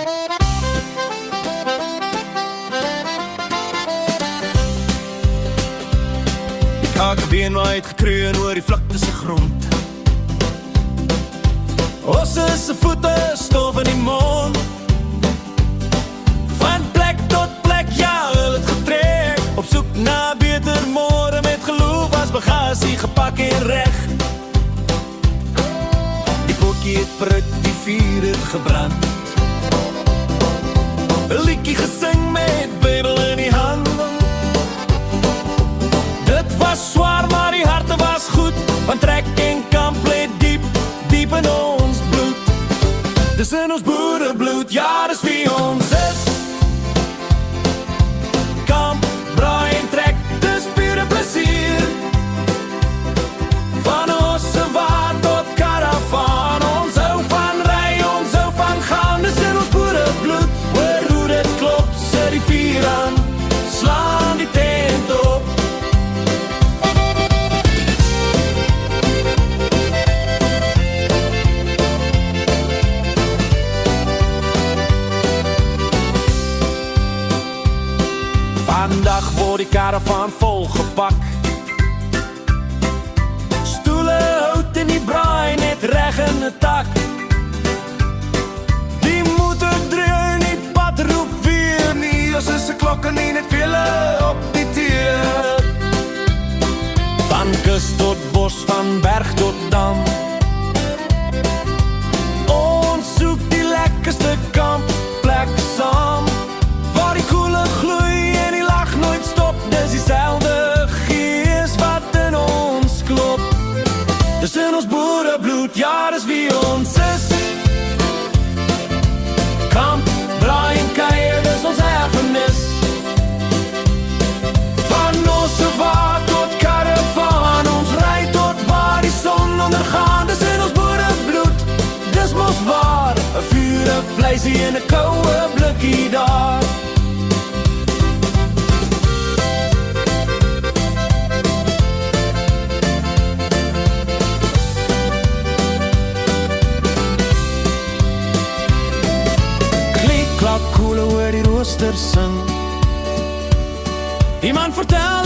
Die kakebeen waar uitgekreun oor die vlakte se grond. Osse se voete, stof in die mond. Van plek tot plek, ja, hulle het getrek. Op soek na beter môre met geloof as bagasie gepak en reg. Die bokkie het prut, die vuur het gebrand. 'n liedjie gesing met Bybel in die hand. Dit was swaar, maar die harte was goed. Want trek en kamp lê diep, diep in ons bloed. Dis in ons boerebloed, ja, dis wie ons is. Kamp, braai en trek, dis pure plesier. Van Ossewaard tot Karavaan. Ons hou van ry, ons hou van gaan. Dis in ons boerebloed, hoor hoe dit klop. Sit die vuur aan, slaan die tent op. Vandag word die karavaan volgepak. Stoele, hout en die braai net reg in 'n tak. Die motor dreun, die pad roep weer nie. As is 'n klokke nie net vele op die teer. Van kus tot bos, van berg tot dam. Ons soek die lekkerste kampplek saam. Waar die koele gloei en die lag nooit stop. Dis dieselfde gees wat in ons klop. Dis in ons boerebloed, ja, dis wie ons is. Kamp, braai en kuier, dis ons erfenis. Van Ossewaard tot Karavaan. Ons ry tot waar die son ondergaan. Dis in ons boerebloed, dis mos waar. 'n vuur, 'n vleisie en 'n koue blikkie daar. Klak koele oor die rooster sing. Die man vertel